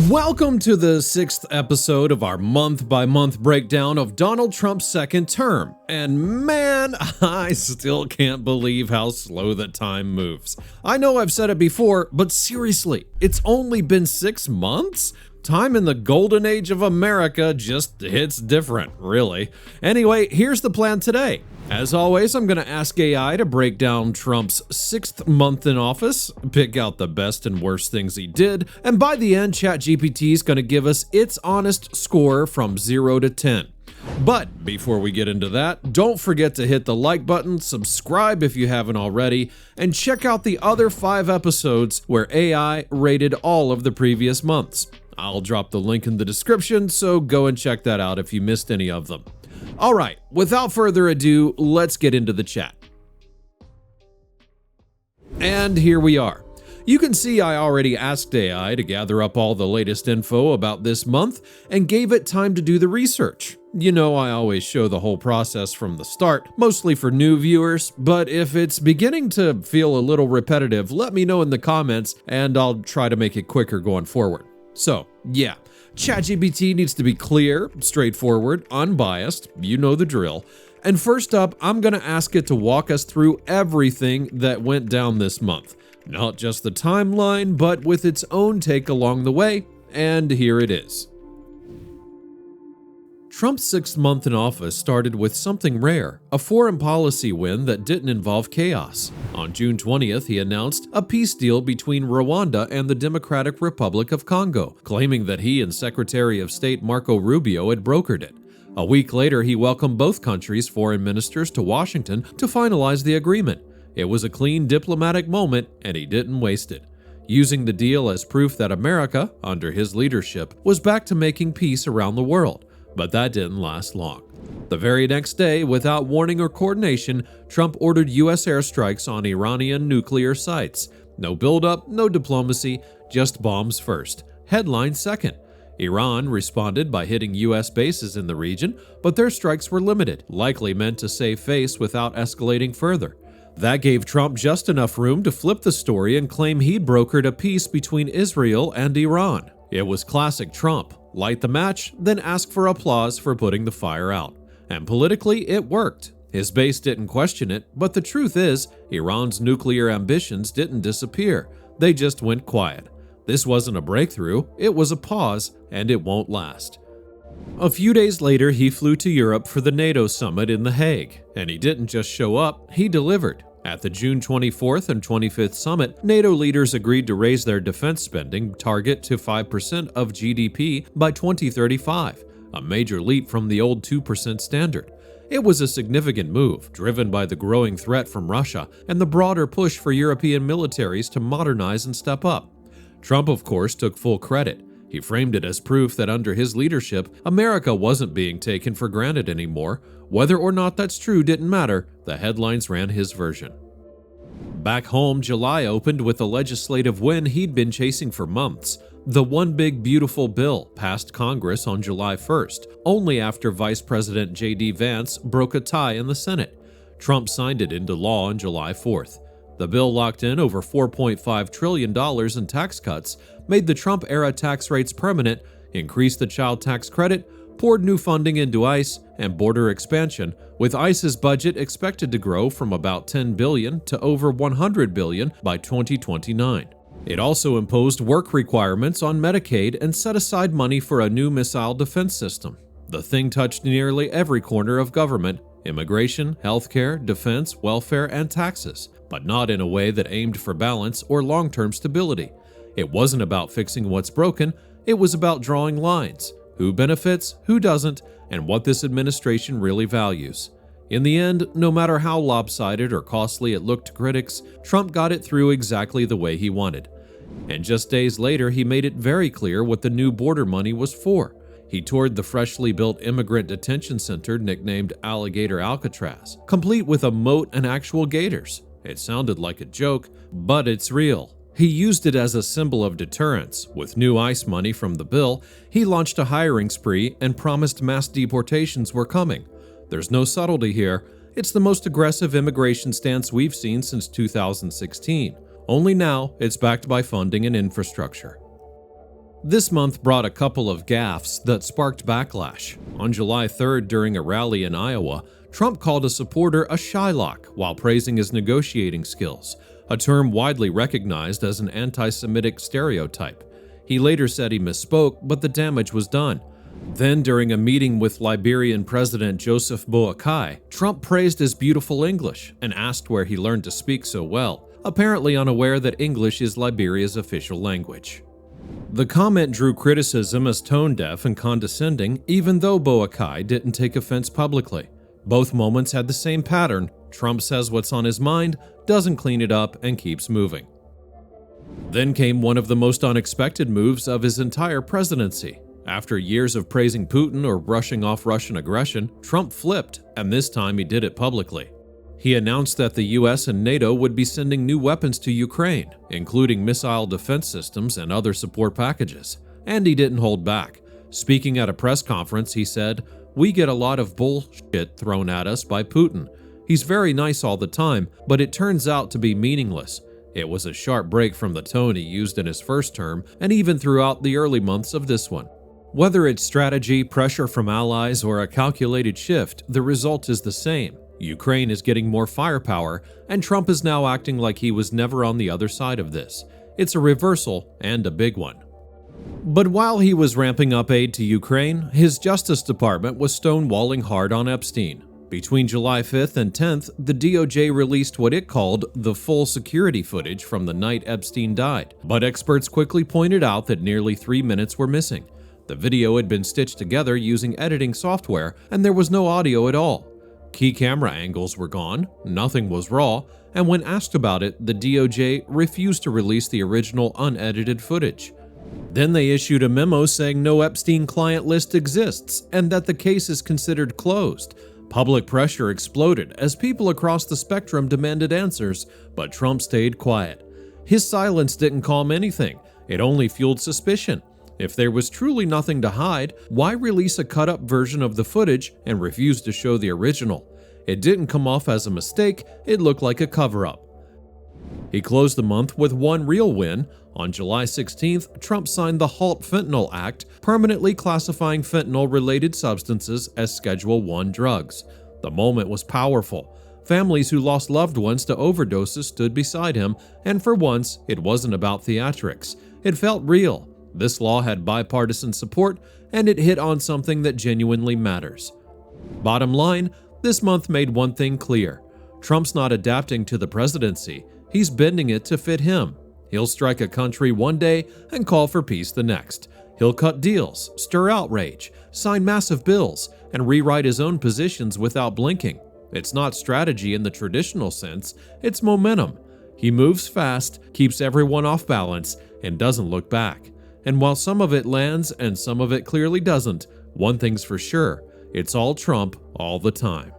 Welcome to the sixth episode of our month-by-month breakdown of Donald Trump's second term. And man, I still can't believe how slow that time moves. I know I've said it before, but seriously, it's only been 6 months? Time in the golden age of America just hits different, really. Anyway, here's the plan today. As always, I'm going to ask AI to break down Trump's 6th month in office, pick out the best and worst things he did, and by the end, ChatGPT is going to give us its honest score from 0 to 10. But before we get into that, don't forget to hit the like button, subscribe if you haven't already, and check out the other 5 episodes where AI rated all of the previous months. I'll drop the link in the description, so go and check that out if you missed any of them. All right, without further ado, let's get into the chat. And here we are. You can see I already asked AI to gather up all the latest info about this month and gave it time to do the research. You know, I always show the whole process from the start, mostly for new viewers, but if it's beginning to feel a little repetitive, let me know in the comments and I'll try to make it quicker going forward. So, yeah, ChatGPT needs to be clear, straightforward, unbiased, you know the drill. And first up, I'm going to ask it to walk us through everything that went down this month. Not just the timeline, but with its own take along the way, and here it is. Trump's 6th month in office started with something rare, a foreign policy win that didn't involve chaos. On June 20th, he announced a peace deal between Rwanda and the Democratic Republic of Congo, claiming that he and Secretary of State Marco Rubio had brokered it. A week later, he welcomed both countries' foreign ministers to Washington to finalize the agreement. It was a clean diplomatic moment, and he didn't waste it, using the deal as proof that America, under his leadership, was back to making peace around the world. But that didn't last long. The very next day, without warning or coordination, Trump ordered U.S. airstrikes on Iranian nuclear sites. No buildup, no diplomacy, just bombs first. Headline second. Iran responded by hitting U.S. bases in the region, but their strikes were limited, likely meant to save face without escalating further. That gave Trump just enough room to flip the story and claim he'd brokered a peace between Israel and Iran. It was classic Trump. Light the match, then ask for applause for putting the fire out. And politically, it worked. His base didn't question it, but the truth is, Iran's nuclear ambitions didn't disappear. They just went quiet. This wasn't a breakthrough, it was a pause, and it won't last. A few days later, he flew to Europe for the NATO summit in The Hague. And he didn't just show up, he delivered. At the June 24th and 25th summit, NATO leaders agreed to raise their defense spending target to 5% of GDP by 2035, a major leap from the old 2% standard. It was a significant move, driven by the growing threat from Russia and the broader push for European militaries to modernize and step up. Trump, of course, took full credit. He framed it as proof that under his leadership, America wasn't being taken for granted anymore. Whether or not that's true didn't matter, the headlines ran his version. Back home, July opened with a legislative win he'd been chasing for months. The One Big Beautiful Bill passed Congress on July 1st, only after Vice President J.D. Vance broke a tie in the Senate. Trump signed it into law on July 4th. The bill locked in over $4.5 trillion in tax cuts, made the Trump-era tax rates permanent, increased the child tax credit, poured new funding into ICE and border expansion, with ICE's budget expected to grow from about $10 billion to over $100 billion by 2029. It also imposed work requirements on Medicaid and set aside money for a new missile defense system. The thing touched nearly every corner of government: immigration, healthcare, defense, welfare, and taxes, but not in a way that aimed for balance or long-term stability. It wasn't about fixing what's broken, it was about drawing lines. Who benefits, who doesn't, and what this administration really values. In the end, no matter how lopsided or costly it looked to critics, Trump got it through exactly the way he wanted. And just days later, he made it very clear what the new border money was for. He toured the freshly built immigrant detention center nicknamed Alligator Alcatraz, complete with a moat and actual gators. It sounded like a joke, but it's real. He used it as a symbol of deterrence. With new ICE money from the bill, he launched a hiring spree and promised mass deportations were coming. There's no subtlety here. It's the most aggressive immigration stance we've seen since 2016. Only now, it's backed by funding and infrastructure. This month brought a couple of gaffes that sparked backlash. On July 3rd, during a rally in Iowa, Trump called a supporter a Shylock while praising his negotiating skills, a term widely recognized as an anti-Semitic stereotype. He later said he misspoke, but the damage was done. Then, during a meeting with Liberian President Joseph Boakai, Trump praised his beautiful English and asked where he learned to speak so well, apparently unaware that English is Liberia's official language. The comment drew criticism as tone-deaf and condescending, even though Boakai didn't take offense publicly. Both moments had the same pattern. Trump says what's on his mind, doesn't clean it up, and keeps moving. Then came one of the most unexpected moves of his entire presidency. After years of praising Putin or brushing off Russian aggression, Trump flipped, and this time he did it publicly. He announced that the US and NATO would be sending new weapons to Ukraine, including missile defense systems and other support packages. And he didn't hold back. Speaking at a press conference, he said, "We get a lot of bullshit thrown at us by Putin. He's very nice all the time, but it turns out to be meaningless." It was a sharp break from the tone he used in his first term and even throughout the early months of this one. Whether it's strategy, pressure from allies, or a calculated shift, the result is the same. Ukraine is getting more firepower, and Trump is now acting like he was never on the other side of this. It's a reversal, and a big one. But while he was ramping up aid to Ukraine, his Justice Department was stonewalling hard on Epstein. Between July 5th and 10th, the DOJ released what it called the full security footage from the night Epstein died, but experts quickly pointed out that nearly 3 minutes were missing. The video had been stitched together using editing software, and there was no audio at all. Key camera angles were gone, nothing was raw, and when asked about it, the DOJ refused to release the original unedited footage. Then they issued a memo saying no Epstein client list exists and that the case is considered closed. Public pressure exploded as people across the spectrum demanded answers, but Trump stayed quiet. His silence didn't calm anything, it only fueled suspicion. If there was truly nothing to hide, why release a cut-up version of the footage and refuse to show the original? It didn't come off as a mistake, it looked like a cover-up. He closed the month with one real win. On July 16th, Trump signed the HALT Fentanyl Act, permanently classifying fentanyl-related substances as Schedule I drugs. The moment was powerful. Families who lost loved ones to overdoses stood beside him, and for once, it wasn't about theatrics. It felt real. This law had bipartisan support, and it hit on something that genuinely matters. Bottom line, this month made one thing clear. Trump's not adapting to the presidency, he's bending it to fit him. He'll strike a country one day and call for peace the next. He'll cut deals, stir outrage, sign massive bills, and rewrite his own positions without blinking. It's not strategy in the traditional sense, it's momentum. He moves fast, keeps everyone off balance, and doesn't look back. And while some of it lands and some of it clearly doesn't, one thing's for sure, it's all Trump all the time.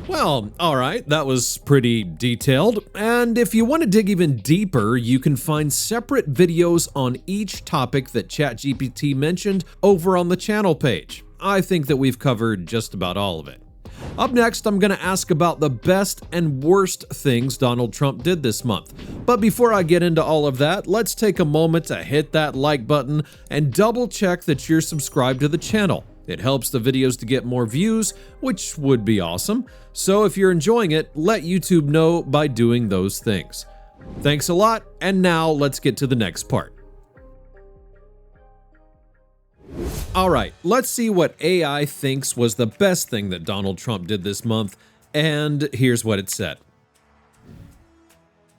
Well, alright, that was pretty detailed, and if you want to dig even deeper, you can find separate videos on each topic that ChatGPT mentioned over on the channel page. I think that we've covered just about all of it. Up next, I'm going to ask about the best and worst things Donald Trump did this month. But before I get into all of that, let's take a moment to hit that like button and double check that you're subscribed to the channel. It helps the videos to get more views, which would be awesome. So if you're enjoying it, let YouTube know by doing those things. Thanks a lot, and now let's get to the next part. Alright, let's see what AI thinks was the best thing that Donald Trump did this month, and here's what it said.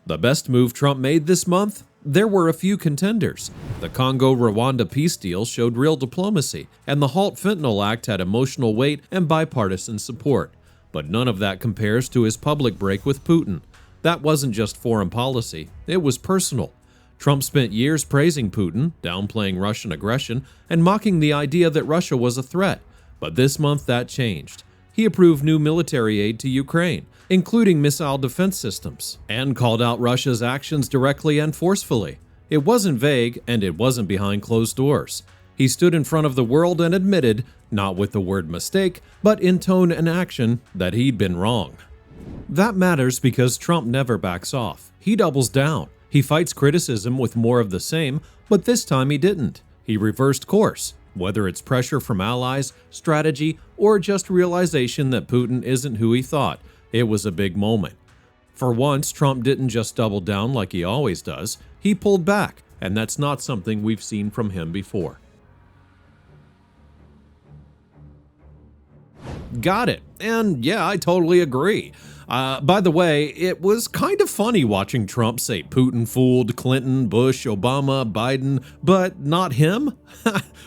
The best move Trump made this month? There were a few contenders. The Congo-Rwanda peace deal showed real diplomacy, and the HALT Fentanyl Act had emotional weight and bipartisan support. But none of that compares to his public break with Putin. That wasn't just foreign policy, it was personal. Trump spent years praising Putin, downplaying Russian aggression, and mocking the idea that Russia was a threat. But this month that changed. He approved new military aid to Ukraine, including missile defense systems, and called out Russia's actions directly and forcefully. It wasn't vague, and it wasn't behind closed doors. He stood in front of the world and admitted, not with the word mistake, but in tone and action, that he'd been wrong. That matters because Trump never backs off. He doubles down. He fights criticism with more of the same, but this time he didn't. He reversed course. Whether it's pressure from allies, strategy, or just realization that Putin isn't who he thought, it was a big moment. For once, Trump didn't just double down like he always does. He pulled back, and that's not something we've seen from him before. Got it. And yeah, I totally agree. By the way, it was kind of funny watching Trump say Putin fooled Clinton, Bush, Obama, Biden, but not him.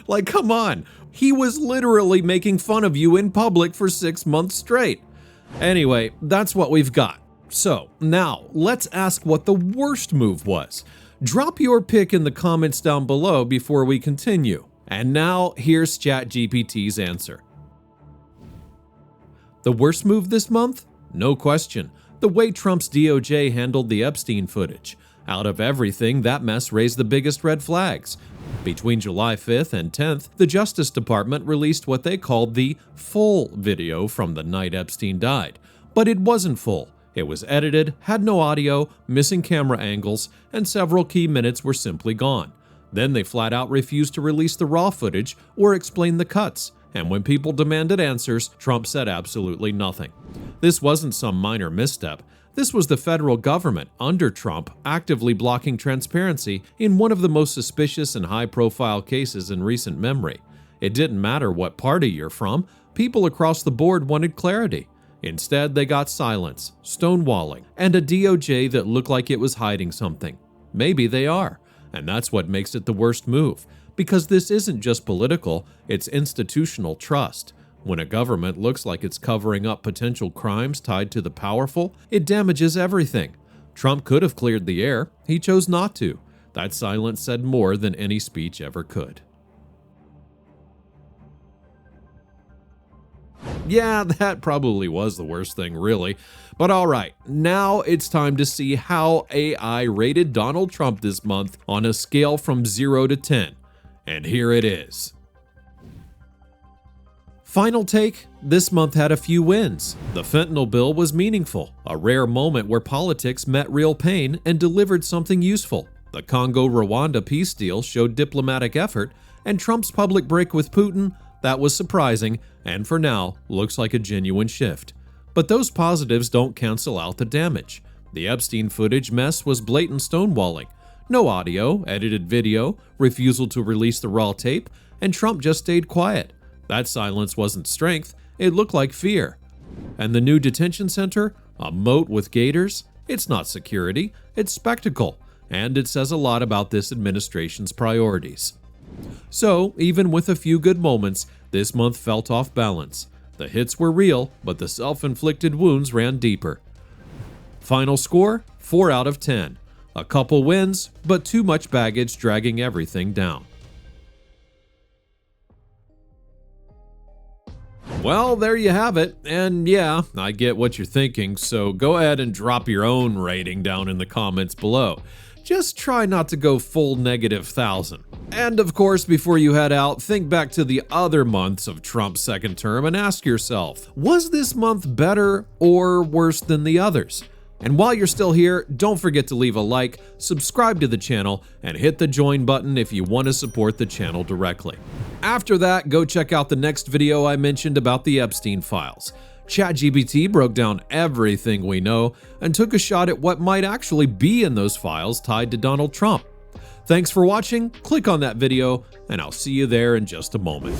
Like, come on. He was literally making fun of you in public for 6 months straight. Anyway, that's what we've got. So now let's ask what the worst move was. Drop your pick in the comments down below before we continue. And now here's ChatGPT's answer. The worst move this month? No question. The way Trump's DOJ handled the Epstein footage. Out of everything, that mess raised the biggest red flags. Between July 5th and 10th, the Justice Department released what they called the full video from the night Epstein died. But it wasn't full. It was edited, had no audio, missing camera angles, and several key minutes were simply gone. Then they flat out refused to release the raw footage or explain the cuts. And when people demanded answers, Trump said absolutely nothing. This wasn't some minor misstep. This was the federal government, under Trump, actively blocking transparency in one of the most suspicious and high-profile cases in recent memory. It didn't matter what party you're from, people across the board wanted clarity. Instead, they got silence, stonewalling, and a DOJ that looked like it was hiding something. Maybe they are, and that's what makes it the worst move. Because this isn't just political, it's institutional trust. When a government looks like it's covering up potential crimes tied to the powerful, it damages everything. Trump could have cleared the air. He chose not to. That silence said more than any speech ever could. Yeah, that probably was the worst thing, really. But alright, now it's time to see how AI rated Donald Trump this month on a scale from 0 to 10. And here it is. Final take, this month had a few wins. The fentanyl bill was meaningful, a rare moment where politics met real pain and delivered something useful. The Congo-Rwanda peace deal showed diplomatic effort, and Trump's public break with Putin, that was surprising, and for now, looks like a genuine shift. But those positives don't cancel out the damage. The Epstein footage mess was blatant stonewalling. No audio, edited video, refusal to release the raw tape, and Trump just stayed quiet. That silence wasn't strength, it looked like fear. And the new detention center, a moat with gators, it's not security, it's spectacle, and it says a lot about this administration's priorities. So, even with a few good moments, this month felt off balance. The hits were real, but the self-inflicted wounds ran deeper. Final score, 4 out of 10. A couple wins, but too much baggage dragging everything down. Well, there you have it. And yeah, I get what you're thinking, so go ahead and drop your own rating down in the comments below. Just try not to go full -1,000. And of course, before you head out, think back to the other months of Trump's second term and ask yourself, was this month better or worse than the others? And while you're still here, don't forget to leave a like, subscribe to the channel, and hit the join button if you want to support the channel directly. After that, go check out the next video I mentioned about the Epstein files. ChatGPT broke down everything we know and took a shot at what might actually be in those files tied to Donald Trump. Thanks for watching, click on that video, and I'll see you there in just a moment.